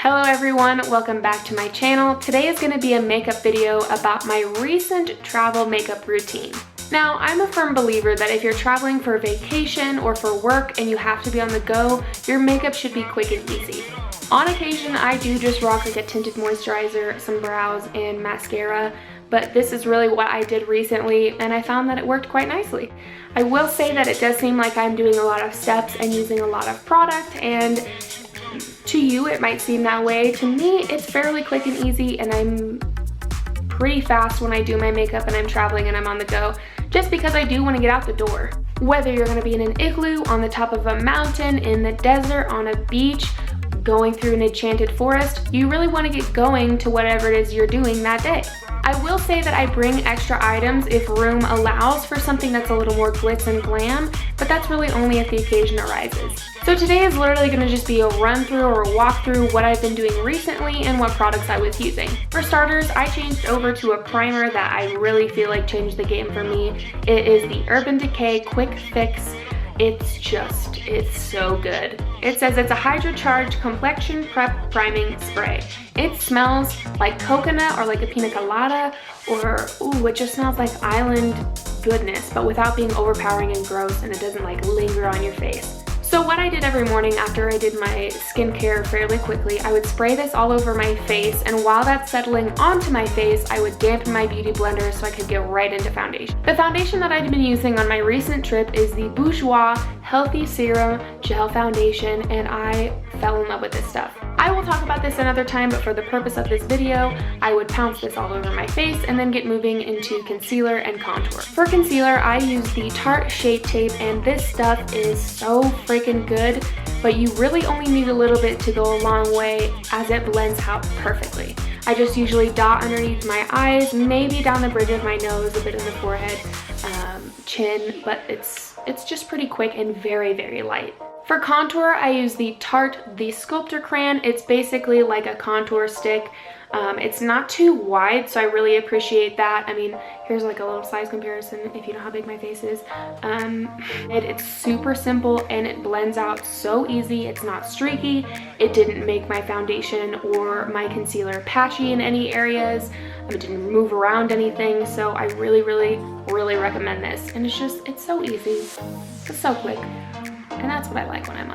Hello everyone, welcome back to my channel. Today is going to be a makeup video about my recent travel makeup routine. Now, I'm a firm believer that if you're traveling for a vacation or for work and you have to be on the go, your makeup should be quick and easy. On occasion, I do just rock like a tinted moisturizer, some brows, and mascara, but this is really what I did recently and I found that it worked quite nicely. I will say that it does seem like I'm doing a lot of steps and using a lot of product, and to you it might seem that way. To me, it's fairly quick and easy, and I'm pretty fast when I do my makeup and I'm traveling and I'm on the go, just because I do want to get out the door. Whether you're going to be in an igloo, on the top of a mountain, in the desert, on a beach, going through an enchanted forest, you really want to get going to whatever it is you're doing that day. I will say that I bring extra items if room allows for something that's a little more glitz and glam, but that's really only if the occasion arises. So today is literally going to just be a run through or a walk through what I've been doing recently and what products I was using. For starters, I changed over to a primer that I really feel like changed the game for me. It is the Urban Decay Quick Fix. It's so good. It says it's a hydro-charged complexion prep priming spray. It smells like coconut or like a pina colada, or it just smells like island goodness, but without being overpowering and gross, and it doesn't like linger on your face. So what I did every morning after I did my skincare fairly quickly, I would spray this all over my face, and while that's settling onto my face, I would dampen my beauty blender so I could get right into foundation. The foundation that I've been using on my recent trip is the Bourjois Healthy Serum Gel Foundation, and I fell in love with this stuff. I will talk about this another time, but for the purpose of this video, I would pounce this all over my face and then get moving into concealer and contour. For concealer, I use the Tarte Shape Tape, and this stuff is so freaking good, but you really only need a little bit to go a long way as it blends out perfectly. I just usually dot underneath my eyes, maybe down the bridge of my nose, a bit in the forehead, chin, but it's just pretty quick and very, very light. For contour, I use the Tarte The Sculptor Crayon. It's basically like a contour stick. It's not too wide, so I really appreciate that. I mean, here's like a little size comparison if you know how big my face is. It's super simple and it blends out so easy. It's not streaky. It didn't make my foundation or my concealer patchy in any areas. It didn't move around anything, so I really, really, really recommend this. And it's so easy. It's so quick. And that's what I like when I'm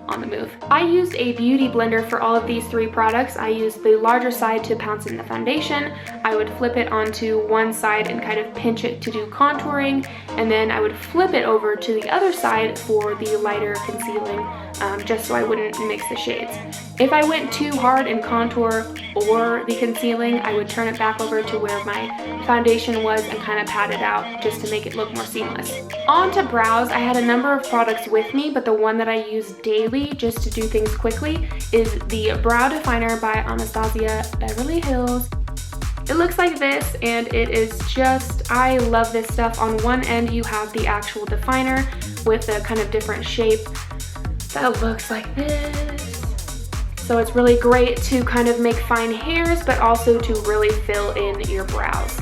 on the move. I used a beauty blender for all of these three products. I used the larger side to pounce in the foundation. I would flip it onto one side and kind of pinch it to do contouring, and then I would flip it over to the other side for the lighter concealing, just so I wouldn't mix the shades. If I went too hard in contour or the concealing, I would turn it back over to where my foundation was and kind of pat it out just to make it look more seamless. On to brows, I had a number of products with me, but the one that I use daily just to do things quickly is the Brow Definer by Anastasia Beverly Hills. It looks like this, and it is just, I love this stuff. On one end you have the actual definer with a kind of different shape that looks like this. So it's really great to kind of make fine hairs, but also to really fill in your brows.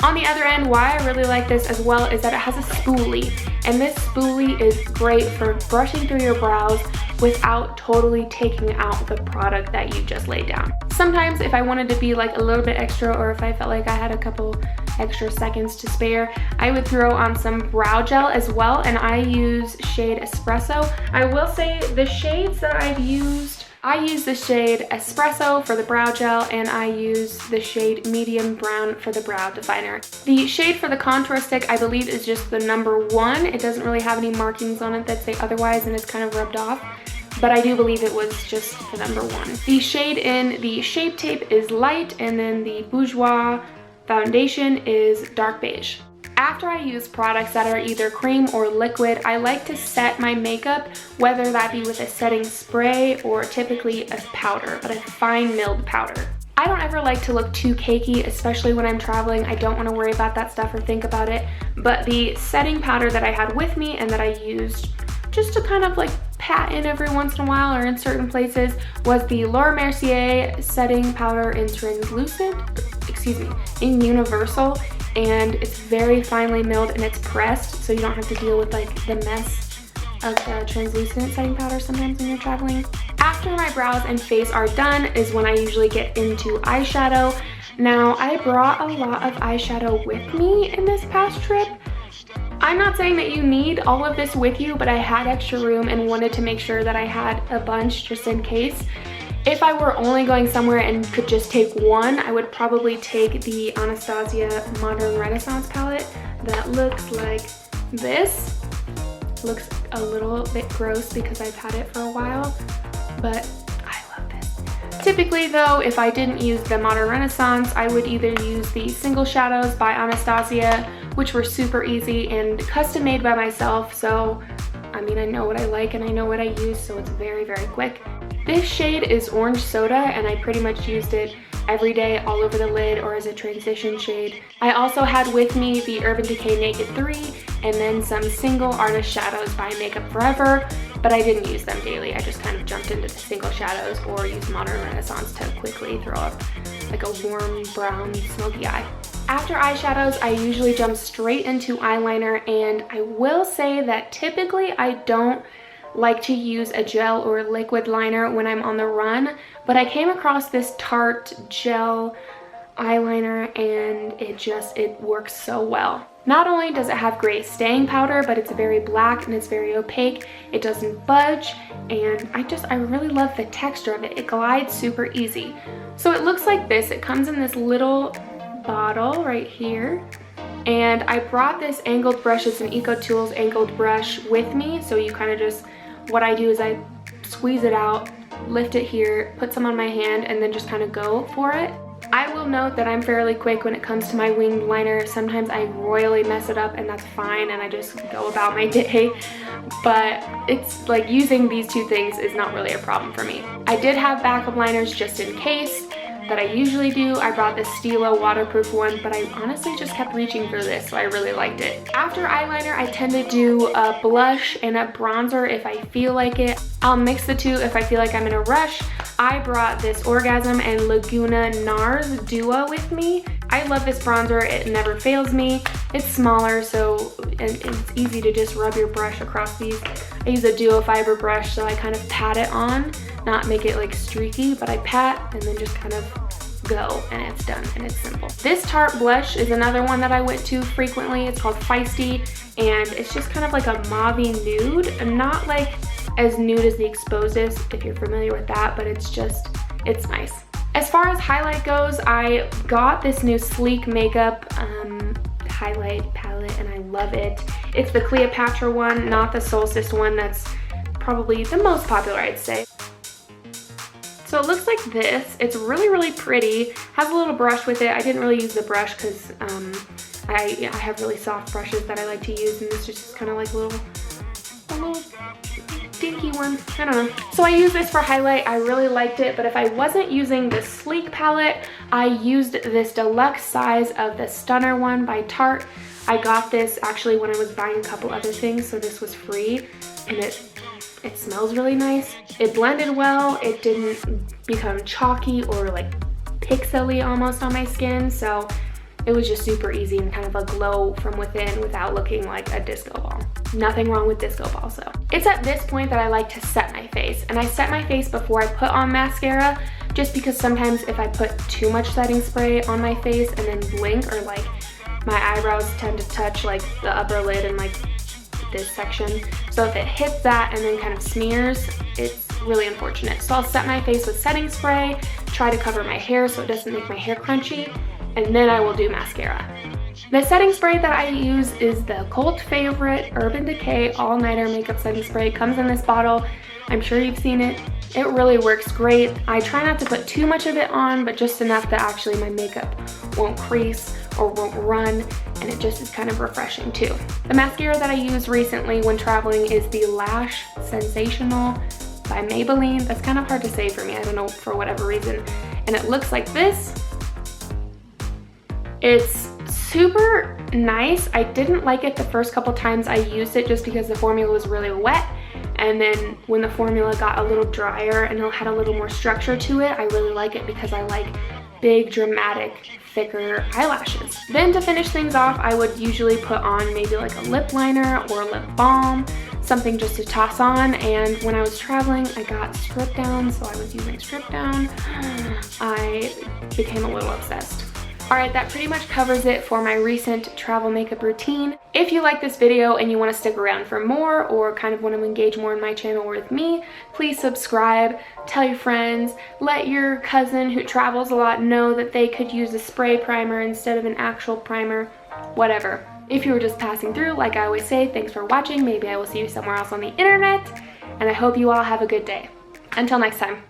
On the other end, why I really like this as well is that it has a spoolie, and this spoolie is great for brushing through your brows without totally taking out the product that you just laid down. Sometimes if I wanted to be like a little bit extra, or if I felt like I had a couple extra seconds to spare, I would throw on some brow gel as well, and I use shade Espresso. I will say the shades that I've used, I use the shade Espresso for the brow gel, and I use the shade Medium Brown for the brow definer. The shade for the contour stick, I believe, is just the number 1. It doesn't really have any markings on it that say otherwise, and it's kind of rubbed off, but I do believe it was just the number 1. The shade in the Shape Tape is light, and then the Bourjois foundation is dark beige. After I use products that are either cream or liquid, I like to set my makeup, whether that be with a setting spray or typically a powder, but a fine milled powder. I don't ever like to look too cakey, especially when I'm traveling. I don't want to worry about that stuff or think about it, but the setting powder that I had with me and that I used just to kind of like pat in every once in a while or in certain places was the Laura Mercier setting powder in in Universal, and it's very finely milled and it's pressed, so you don't have to deal with like the mess of translucent setting powder sometimes when you're traveling. After my brows and face are done is when I usually get into eyeshadow. Now, I brought a lot of eyeshadow with me in this past trip. I'm not saying that you need all of this with you, but I had extra room and wanted to make sure that I had a bunch just in case. If I were only going somewhere and could just take one, I would probably take the Anastasia Modern Renaissance palette that looks like this. Looks a little bit gross because I've had it for a while, but I love this. Typically though, if I didn't use the Modern Renaissance, I would either use the Single Shadows by Anastasia, which were super easy and custom made by myself. So, I mean, I know what I like and I know what I use, so it's very, very quick. This shade is Orange Soda, and I pretty much used it every day all over the lid or as a transition shade. I also had with me the Urban Decay Naked 3 and then some single artist shadows by Makeup Forever, but I didn't use them daily. I just kind of jumped into the single shadows or used Modern Renaissance to quickly throw up like a warm brown smoky eye. After eyeshadows, I usually jump straight into eyeliner, and I will say that typically I don't like to use a gel or a liquid liner when I'm on the run, but I came across this Tarte gel eyeliner and it works so well. Not only does it have great staying powder, but it's very black and it's very opaque. It doesn't budge, and I really love the texture of it. It glides super easy. So it looks like this. It comes in this little bottle right here. And I brought this angled brush. It's an EcoTools angled brush with me. So you kind of just, what I do is I squeeze it out, lift it here, put some on my hand, and then just kind of go for it. I will note that I'm fairly quick when it comes to my winged liner. Sometimes I royally mess it up, and that's fine, and I just go about my day. But it's like using these two things is not really a problem for me. I did have backup liners just in case that I usually do. I brought this Stilo waterproof one, but I honestly just kept reaching for this, so I really liked it. After eyeliner, I tend to do a blush and a bronzer if I feel like it. I'll mix the two if I feel like I'm in a rush. I brought this Orgasm and Laguna NARS duo with me. I love this bronzer. It never fails me. It's smaller, so it's easy to just rub your brush across these. I use a duo fiber brush, so I kind of pat it on, not make it like streaky, but I pat and then just kind of go, and it's done, and it's simple. This Tarte blush is another one that I went to frequently. It's called Feisty, and it's just kind of like a mauve-y nude, and not like as nude as the Exposés, if you're familiar with that, but it's nice. As far as highlight goes, I got this new Sleek Makeup highlight palette, and I love it. It's the Cleopatra one, not the Solstice one. That's probably the most popular, I'd say. So it looks like this. It's really, really pretty. Has a little brush with it. I didn't really use the brush because I have really soft brushes that I like to use, and this is just kind of like a little dinky one. I don't know. So I use this for highlight. I really liked it, but if I wasn't using the Sleek palette, I used this deluxe size of the Stunner one by Tarte. I got this actually when I was buying a couple other things, so this was free, and it smells really nice. It blended well. It didn't become chalky or like pixely almost on my skin, so it was just super easy and kind of a glow from within without looking like a disco ball. Nothing wrong with disco balls though. It's at this point that I like to set my face, and I set my face before I put on mascara, just because sometimes if I put too much setting spray on my face and then blink, or like my eyebrows tend to touch like the upper lid and like this section. So if it hits that and then kind of smears, it's really unfortunate. So I'll set my face with setting spray, try to cover my hair so it doesn't make my hair crunchy, and then I will do mascara. The setting spray that I use is the cult favorite Urban Decay All Nighter Makeup Setting Spray. It comes in this bottle. I'm sure you've seen it. It really works great. I try not to put too much of it on, but just enough that actually my makeup won't crease or won't run, and it just is kind of refreshing too. The mascara that I used recently when traveling is the Lash Sensational by Maybelline. That's kind of hard to say for me, I don't know, for whatever reason. And it looks like this. It's super nice. I didn't like it the first couple times I used it just because the formula was really wet, and then when the formula got a little drier and it had a little more structure to it, I really like it because I like big, dramatic, thicker eyelashes. Then to finish things off, I would usually put on maybe like a lip liner or a lip balm, something just to toss on, and when I was traveling, I got strip down, so I was using strip down. I became a little obsessed. Alright, that pretty much covers it for my recent travel makeup routine. If you like this video and you want to stick around for more, or kind of want to engage more in my channel with me, please subscribe, tell your friends, let your cousin who travels a lot know that they could use a spray primer instead of an actual primer, whatever. If you were just passing through, like I always say, thanks for watching. Maybe I will see you somewhere else on the internet, and I hope you all have a good day. Until next time.